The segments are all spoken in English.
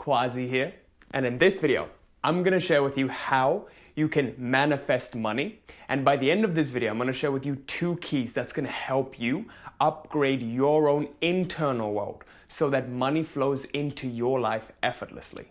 Quasi here, and in this video, I'm going to share with you how you can manifest money. And by the end of this video, I'm going to share with you 2 keys that's going to help you upgrade your own internal world so that money flows into your life effortlessly.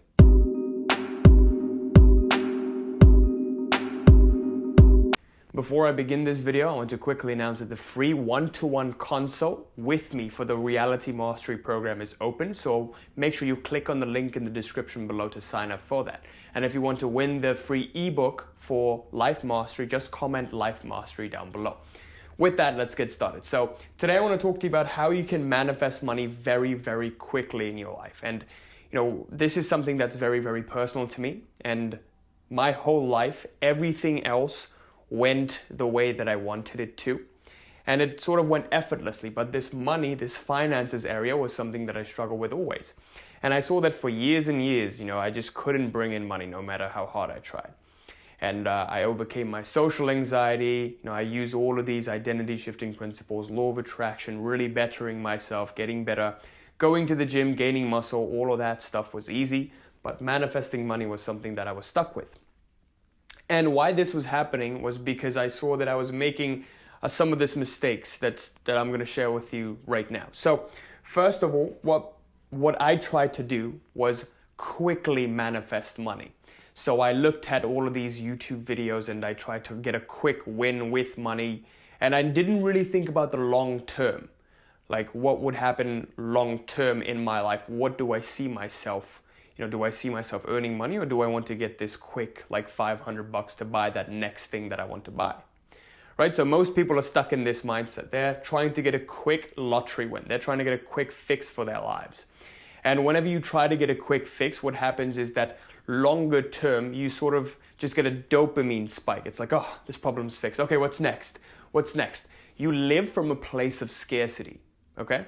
Before I begin this video, I want to quickly announce that the free one-to-one consult with me for the Reality Mastery program is open. So make sure you click on the link in the description below to sign up for that. And if you want to win the free ebook for Life Mastery, just comment Life Mastery down below. With that, let's get started. So today I want to talk to you about how you can manifest money very, very quickly in your life. And this is something that's very, very personal to me. And my whole life, everything else went the way that I wanted it to. And it sort of went effortlessly. But this money, this finances area was something that I struggled with always. And I saw that for years and years, I just couldn't bring in money no matter how hard I tried. And I overcame my social anxiety. I use all of these identity shifting principles, law of attraction, really bettering myself, getting better, going to the gym, gaining muscle, all of that stuff was easy. But manifesting money was something that I was stuck with. And why this was happening was because I saw that I was making some of these mistakes that I'm going to share with you right now. So first of all, what I tried to do was quickly manifest money. So I looked at all of these YouTube videos and I tried to get a quick win with money. And I didn't really think about the long term. Like what would happen long term in my life? What do I see myself? Do I see myself earning money, or do I want to get this quick, like $500 to buy that next thing that I want to buy? Right? So most people are stuck in this mindset. They're trying to get a quick lottery win. They're trying to get a quick fix for their lives. And whenever you try to get a quick fix, what happens is that longer term, you sort of just get a dopamine spike. It's like, oh, this problem's fixed. Okay, what's next? What's next? You live from a place of scarcity, okay?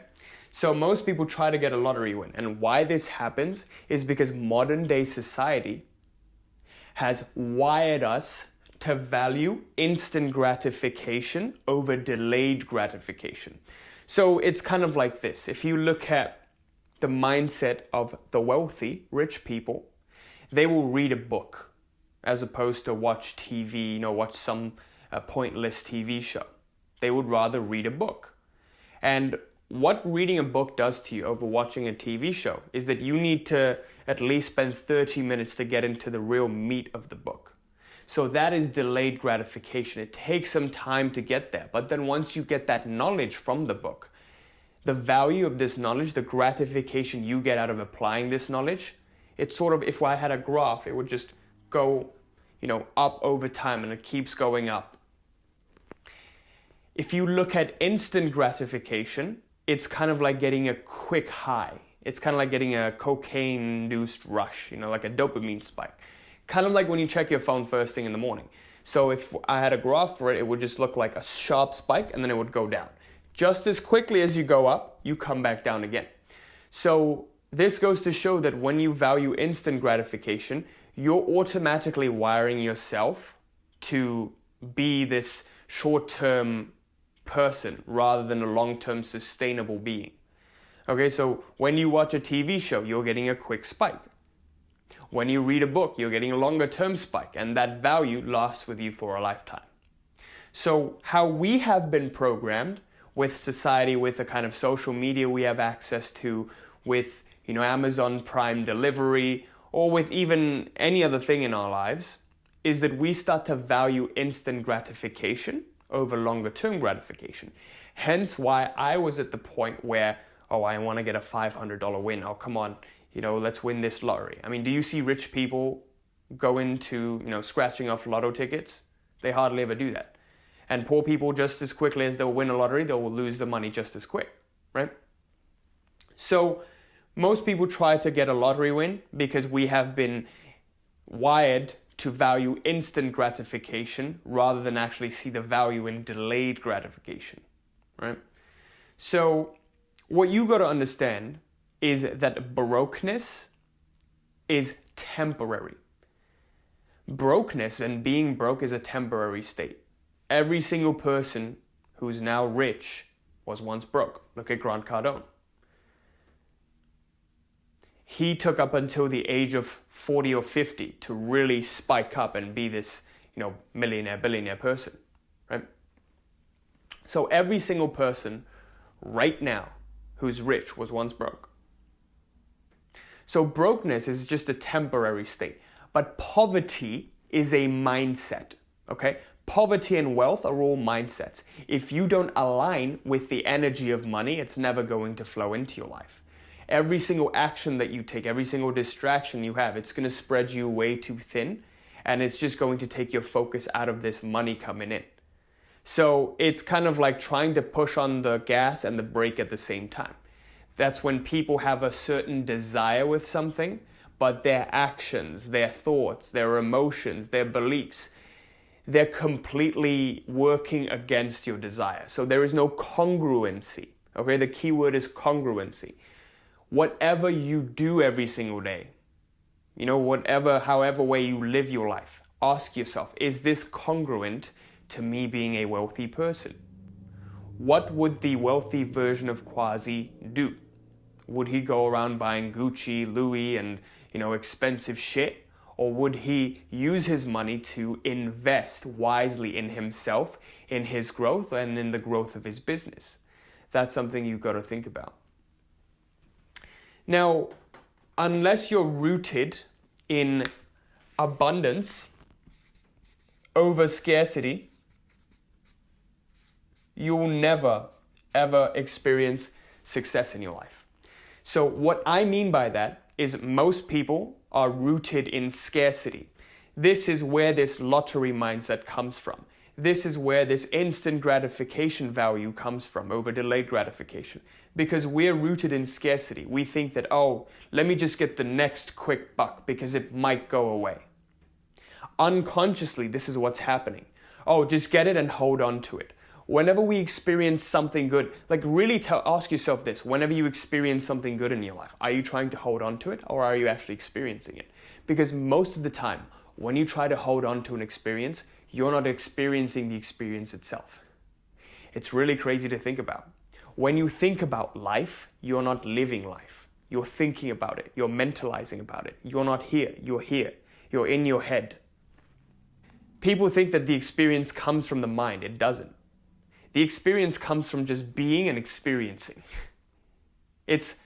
So most people try to get a lottery win. And why this happens is because modern day society has wired us to value instant gratification over delayed gratification. So it's kind of like this. If you look at the mindset of the wealthy, rich people, they will read a book as opposed to watch TV, watch some pointless TV show. They would rather read a book. And what reading a book does to you over watching a TV show is that you need to at least spend 30 minutes to get into the real meat of the book. So that is delayed gratification. It takes some time to get there. But then once you get that knowledge from the book, the value of this knowledge, the gratification you get out of applying this knowledge, it's sort of, if I had a graph, it would just go, up over time, and it keeps going up. If you look at instant gratification, it's kind of like getting a quick high. It's kind of like getting a cocaine-induced rush, like a dopamine spike. Kind of like when you check your phone first thing in the morning. So if I had a graph for it, it would just look like a sharp spike and then it would go down. Just as quickly as you go up, you come back down again. So this goes to show that when you value instant gratification, you're automatically wiring yourself to be this short-term person rather than a long-term sustainable being. Okay, so when you watch a TV show, you're getting a quick spike. When you read a book, you're getting a longer-term spike, and that value lasts with you for a lifetime. So how we have been programmed with society, with the kind of social media we have access to, with Amazon Prime delivery, or with even any other thing in our lives, is that we start to value instant gratification over longer term gratification. Hence why I was at the point where, I want to get a $500 win. Oh, come on, let's win this lottery. I mean, do you see rich people go into, scratching off lotto tickets? They hardly ever do that. And poor people, just as quickly as they'll win a lottery, they will lose the money just as quick, right? So most people try to get a lottery win because we have been wired to value instant gratification rather than actually see the value in delayed gratification, right? So what you got to understand is that brokenness is temporary. Brokenness and being broke is a temporary state. Every single person who's now rich was once broke. Look at Grant Cardone. he took up until the age of 40 or 50 to really spike up and be this, millionaire, billionaire person, right? So every single person right now who's rich was once broke. So brokenness is just a temporary state, but poverty is a mindset, okay? Poverty and wealth are all mindsets. If you don't align with the energy of money, it's never going to flow into your life. Every single action that you take, every single distraction you have, it's going to spread you way too thin, and it's just going to take your focus out of this money coming in. So it's kind of like trying to push on the gas and the brake at the same time. That's when people have a certain desire with something, but their actions, their thoughts, their emotions, their beliefs, they're completely working against your desire. So there is no congruency. Okay, the key word is congruency. Whatever you do every single day, however way you live your life, ask yourself, is this congruent to me being a wealthy person? What would the wealthy version of Kwasi do? Would he go around buying Gucci, Louis, and expensive shit? Or would he use his money to invest wisely in himself, in his growth, and in the growth of his business? That's something you've got to think about. Now, unless you're rooted in abundance over scarcity, you will never, ever experience success in your life. So what I mean by that is most people are rooted in scarcity. This is where this lottery mindset comes from. This is where this instant gratification value comes from over delayed gratification. Because we're rooted in scarcity. We think that, let me just get the next quick buck because it might go away. Unconsciously, this is what's happening. Just get it and hold on to it. Whenever we experience something good, ask yourself this. Whenever you experience something good in your life, are you trying to hold on to it or are you actually experiencing it? Because most of the time, when you try to hold on to an experience, you're not experiencing the experience itself. It's really crazy to think about. When you think about life, you're not living life. You're thinking about it. You're mentalizing about it. You're not here. You're here. You're in your head. People think that the experience comes from the mind. It doesn't. The experience comes from just being and experiencing. It's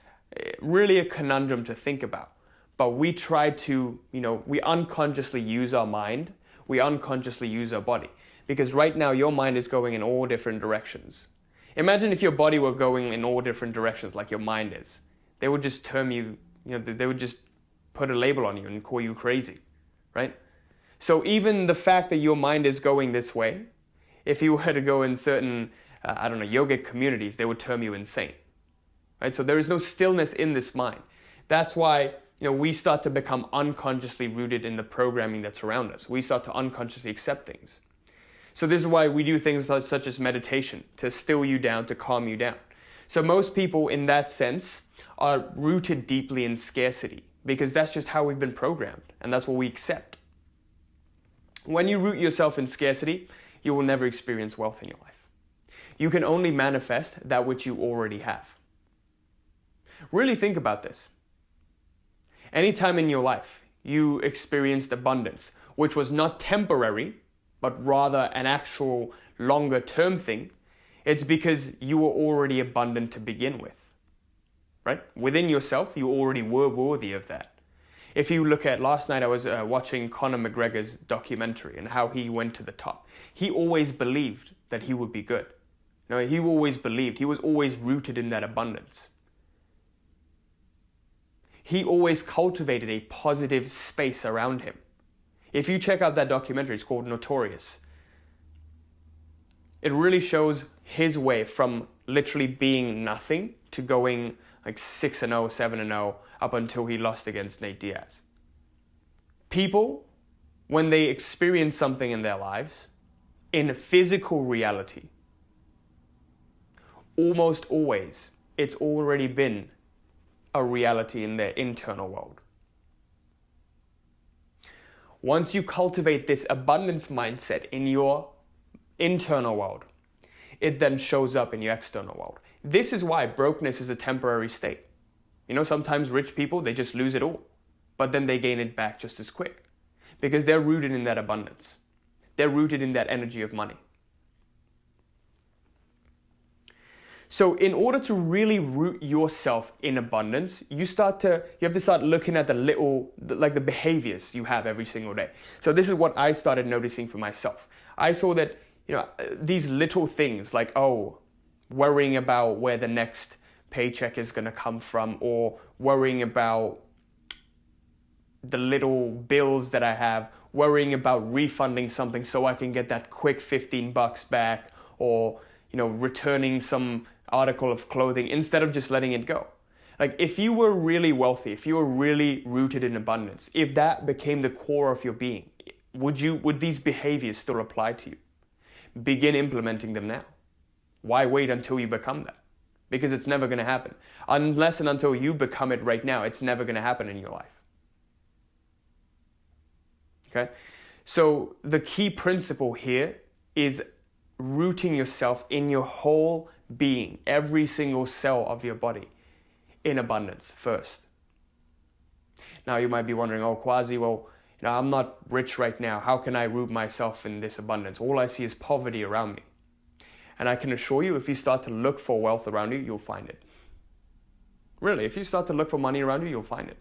really a conundrum to think about. But we try to, we unconsciously use our mind. We unconsciously use our body. Because right now your mind is going in all different directions. Imagine if your body were going in all different directions like your mind is. They would just term you, they would just put a label on you and call you crazy, right? So even the fact that your mind is going this way, if you were to go in certain, yogic communities, they would term you insane, right? So there is no stillness in this mind. That's why, we start to become unconsciously rooted in the programming that's around us. We start to unconsciously accept things. So this is why we do things such as meditation, to still you down, to calm you down. So most people in that sense are rooted deeply in scarcity because that's just how we've been programmed and that's what we accept. When you root yourself in scarcity, you will never experience wealth in your life. You can only manifest that which you already have. Really think about this. Anytime in your life you experienced abundance, which was not temporary, but rather an actual longer term thing, it's because you were already abundant to begin with, right? Within yourself, you already were worthy of that. If you look at last night, I was watching Conor McGregor's documentary and how he went to the top. He always believed that he would be good. He always believed, he was always rooted in that abundance. He always cultivated a positive space around him. If you check out that documentary, it's called Notorious. It really shows his way from literally being nothing to going like 6-0, 7-0 up until he lost against Nate Diaz. People, when they experience something in their lives, in physical reality, almost always, it's already been a reality in their internal world. Once you cultivate this abundance mindset in your internal world, it then shows up in your external world. This is why brokenness is a temporary state. Sometimes rich people, they just lose it all, but then they gain it back just as quick because they're rooted in that abundance. They're rooted in that energy of money. So in order to really root yourself in abundance, you have to start looking at the behaviors you have every single day. So this is what I started noticing for myself. I saw that, these little things like, worrying about where the next paycheck is going to come from, or worrying about the little bills that I have, worrying about refunding something so I can get that quick $15 back, or, returning some article of clothing instead of just letting it go. Like if you were really wealthy, if you were really rooted in abundance, if that became the core of your being, would these behaviors still apply to you? Begin implementing them now. Why wait until you become that? Because it's never going to happen. Unless and until you become it right now, it's never going to happen in your life. Okay? So the key principle here is rooting yourself in your whole being, every single cell of your body, in abundance first. Now you might be wondering, Quasi, I'm not rich right now. How can I root myself in this abundance? All I see is poverty around me. And I can assure you, if you start to look for wealth around you, you'll find it. Really, if you start to look for money around you, you'll find it.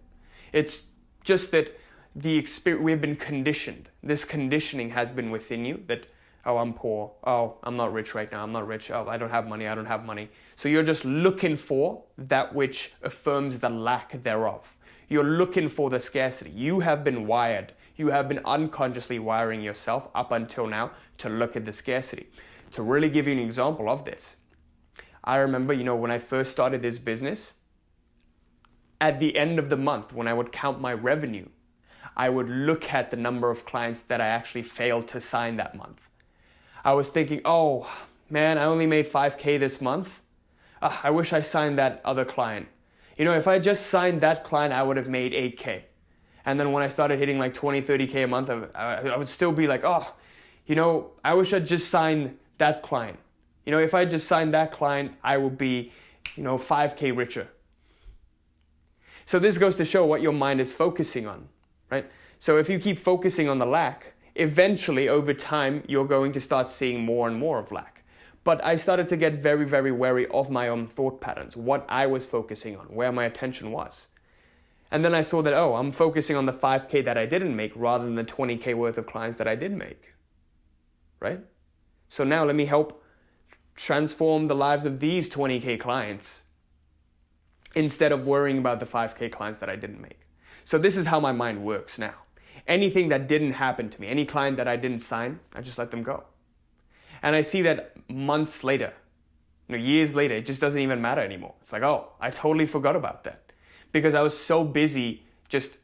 It's just that we have been conditioned. This conditioning has been within you that, I'm poor. I'm not rich right now. I'm not rich. I don't have money. I don't have money. So you're just looking for that which affirms the lack thereof. You're looking for the scarcity. You have been wired. You have been unconsciously wiring yourself up until now to look at the scarcity. To really give you an example of this, I remember, when I first started this business, at the end of the month, when I would count my revenue, I would look at the number of clients that I actually failed to sign that month. I was thinking, man, I only made 5K this month. I wish I signed that other client. If I just signed that client, I would have made 8K. And then when I started hitting like 20, 30K a month, I would still be like, I wish I'd just signed that client. If I just signed that client, I would be, 5K richer. So this goes to show what your mind is focusing on, right? So if you keep focusing on the lack, eventually over time, you're going to start seeing more and more of lack. But I started to get very, very wary of my own thought patterns, what I was focusing on, where my attention was. And then I saw that, I'm focusing on the 5K that I didn't make rather than the 20K worth of clients that I did make, right? So now let me help transform the lives of these 20K clients instead of worrying about the 5K clients that I didn't make. So this is how my mind works now. Anything that didn't happen to me, any client that I didn't sign, I just let them go. And I see that months later, years later, it just doesn't even matter anymore. It's like, I totally forgot about that because I was so busy just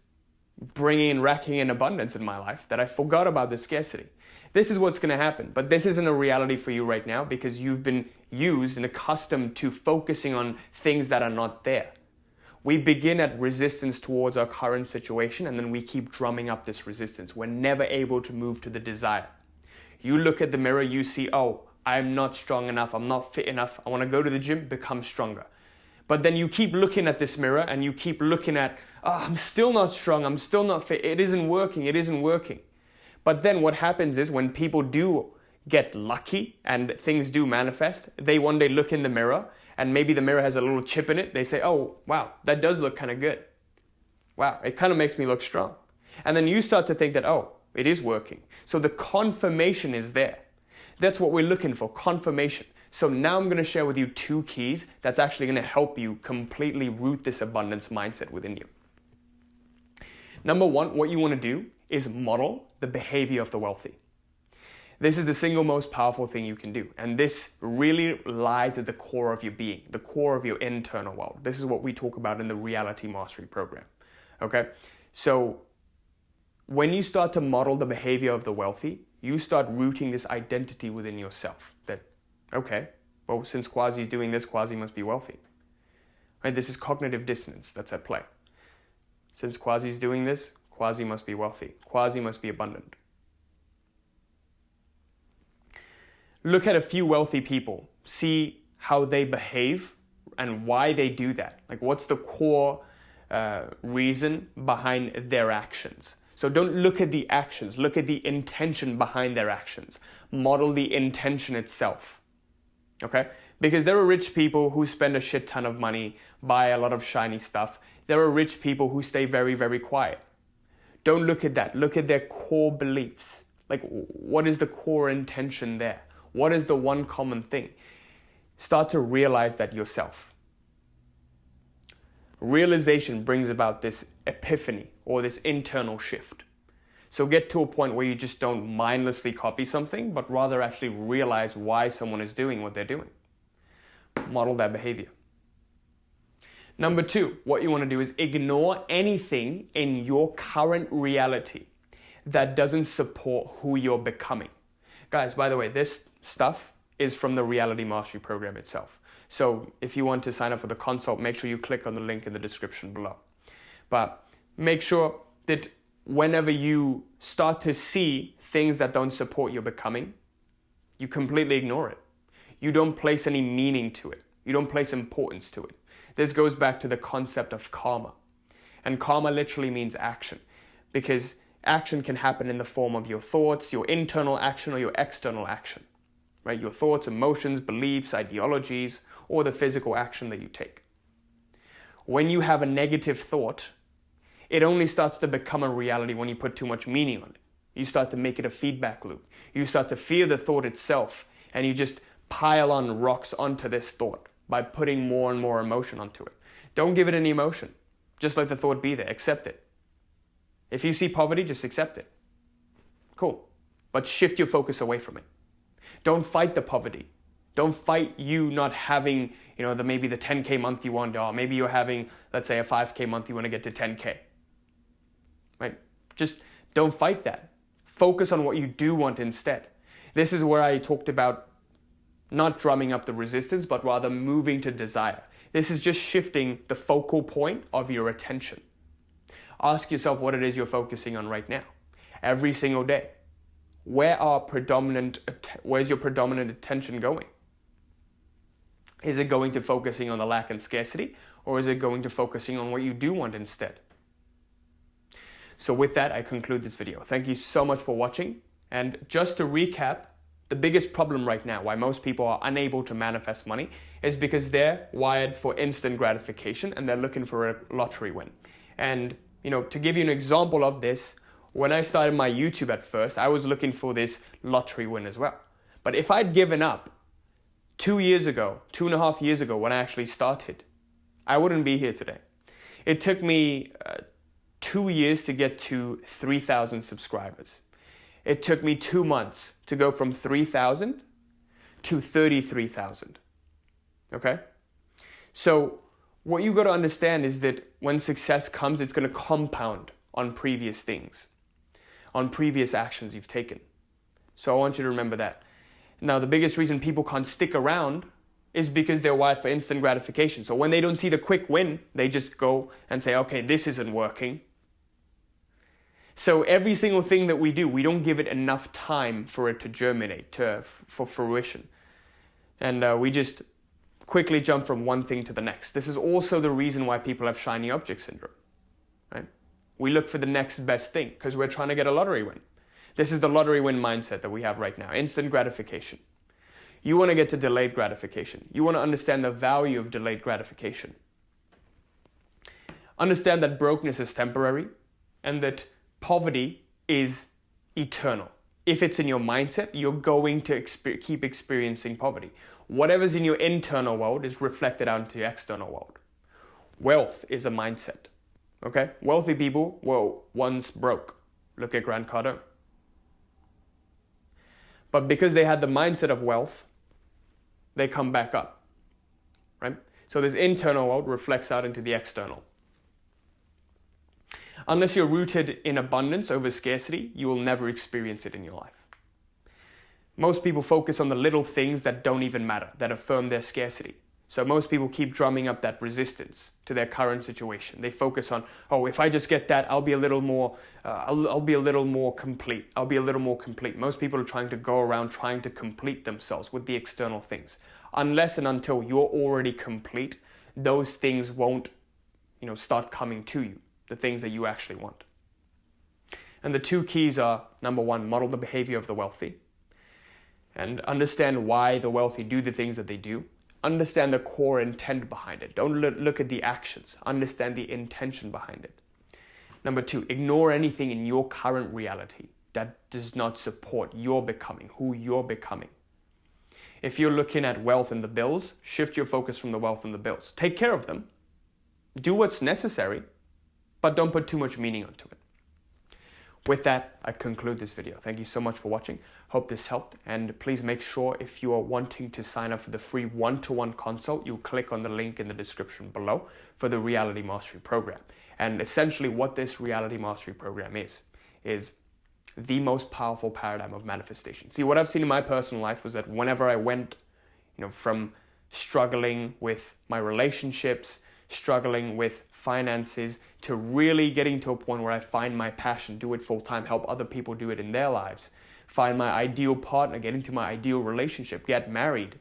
racking in abundance in my life that I forgot about the scarcity. This is what's going to happen, but this isn't a reality for you right now because you've been used and accustomed to focusing on things that are not there. We begin at resistance towards our current situation and then we keep drumming up this resistance. We're never able to move to the desire. You look at the mirror, you see, I'm not strong enough, I'm not fit enough, I want to go to the gym, become stronger. But then you keep looking at this mirror and you keep looking at, I'm still not strong, I'm still not fit, it isn't working. But then what happens is when people do get lucky and things do manifest, they one day look in the mirror and maybe the mirror has a little chip in it. They say, wow, that does look kind of good. Wow, it kind of makes me look strong. And then you start to think that, it is working. So the confirmation is there. That's what we're looking for, confirmation. So now I'm going to share with you 2 keys that's actually going to help you completely root this abundance mindset within you. Number 1, what you want to do is model the behavior of the wealthy. This is the single most powerful thing you can do. And this really lies at the core of your being, the core of your internal world. This is what we talk about in the Reality Mastery program. Okay? So when you start to model the behavior of the wealthy, you start rooting this identity within yourself that, since Quasi is doing this, Quasi must be wealthy. Right? This is cognitive dissonance that's at play. Since Quasi is doing this, Quasi must be wealthy. Quasi must be abundant. Look at a few wealthy people. See how they behave and why they do that. Like, what's the core reason behind their actions? So don't look at the actions, look at the intention behind their actions. Model the intention itself, okay? Because there are rich people who spend a shit ton of money, buy a lot of shiny stuff. There are rich people who stay very, very quiet. Don't look at that. Look at their core beliefs. Like, what is the core intention there? What is the one common thing? Start to realize that yourself. Realization brings about this epiphany or this internal shift. So get to a point where you just don't mindlessly copy something, but rather actually realize why someone is doing what they're doing. Model that behavior. Number 2, what you want to do is ignore anything in your current reality that doesn't support who you're becoming. Guys, by the way, this stuff is from the Reality Mastery Program itself. So if you want to sign up for the consult, make sure you click on the link in the description below. But make sure that whenever you start to see things that don't support your becoming, you completely ignore it. You don't place any meaning to it. You don't place importance to it. This goes back to the concept of karma. And karma literally means action, because action can happen in the form of your thoughts, your internal action, or your external action, right? Your thoughts, emotions, beliefs, ideologies, or the physical action that you take. When you have a negative thought, it only starts to become a reality when you put too much meaning on it. You start to make it a feedback loop. You start to fear the thought itself, and you just pile on rocks onto this thought by putting more and more emotion onto it. Don't give it any emotion. Just let the thought be there. Accept it. If you see poverty, just accept it. Cool. But shift your focus away from it. Don't fight the poverty. Don't fight you not having, maybe the 10K month you want, or maybe you're having, let's say, a 5K month you want to get to 10K. Right? Just don't fight that. Focus on what you do want instead. This is where I talked about not drumming up the resistance, but rather moving to desire. This is just shifting the focal point of your attention. Ask yourself what it is you're focusing on right now. Every single day. Where's your predominant attention going? Is it going to focusing on the lack and scarcity, or is it going to focusing on what you do want instead? So with that, I conclude this video. Thank you so much for watching. And just to recap, the biggest problem right now, why most people are unable to manifest money, is because they're wired for instant gratification and they're looking for a lottery win. And, to give you an example of this, when I started my YouTube at first, I was looking for this lottery win as well. But if I'd given up 2.5 years ago when I actually started, I wouldn't be here today. It took me 2 years to get to 3,000 subscribers. It took me 2 months to go from 3,000 to 33,000. Okay? So what you got to understand is that when success comes, it's going to compound on previous things, on previous actions you've taken. So I want you to remember that. Now, the biggest reason people can't stick around is because they're wired for instant gratification. So when they don't see the quick win, they just go and say, okay, this isn't working. So every single thing that we do, we don't give it enough time for it to germinate, for fruition. And we just quickly jump from one thing to the next. This is also the reason why people have shiny object syndrome, right? We look for the next best thing because we're trying to get a lottery win. This is the lottery win mindset that we have right now, instant gratification. You want to get to delayed gratification. You want to understand the value of delayed gratification. Understand that brokenness is temporary and that poverty is eternal. If it's in your mindset, you're going to keep experiencing poverty. Whatever's in your internal world is reflected out into your external world. Wealth is a mindset. Okay? Wealthy people were once broke. Look at Grant Cardone. But because they had the mindset of wealth, they come back up. Right? So this internal world reflects out into the external. Unless you're rooted in abundance over scarcity, you will never experience it in your life. Most people focus on the little things that don't even matter, that affirm their scarcity. So most people keep drumming up that resistance to their current situation. They focus on, if I just get that, I'll be a little more, I'll be a little more complete. I'll be a little more complete. Most people are trying to go around trying to complete themselves with the external things. Unless and until you're already complete, those things won't, start coming to you, the things that you actually want. And the two keys are, number one, model the behavior of the wealthy and understand why the wealthy do the things that they do. Understand the core intent behind it. Don't look at the actions. Understand the intention behind it. Number two, ignore anything in your current reality that does not support your becoming, who you're becoming. If you're looking at wealth and the bills, shift your focus from the wealth and the bills. Take care of them. Do what's necessary, but don't put too much meaning onto it. With that, I conclude this video. Thank you so much for watching. Hope this helped. And please make sure if you are wanting to sign up for the free one-to-one consult, you click on the link in the description below for the Reality Mastery Program. And essentially what this Reality Mastery Program is the most powerful paradigm of manifestation. See, what I've seen in my personal life was that whenever I went, from struggling with my relationships, struggling with finances, to really getting to a point where I find my passion, do it full time, help other people do it in their lives, find my ideal partner, get into my ideal relationship, get married.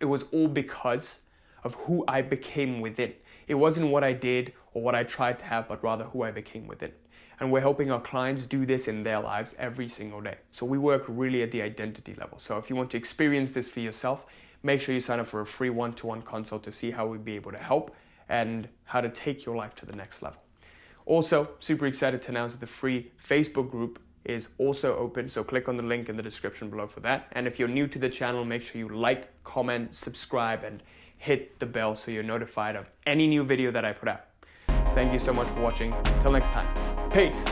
It was all because of who I became within. It wasn't what I did or what I tried to have, but rather who I became within. And we're helping our clients do this in their lives every single day. So we work really at the identity level. So if you want to experience this for yourself, make sure you sign up for a free one-to-one consult to see how we'd be able to help and how to take your life to the next level. Also, super excited to announce that the free Facebook group is also open. So click on the link in the description below for that. And if you're new to the channel, make sure you like, comment, subscribe, and hit the bell so you're notified of any new video that I put out. Thank you so much for watching. Till next time. Peace.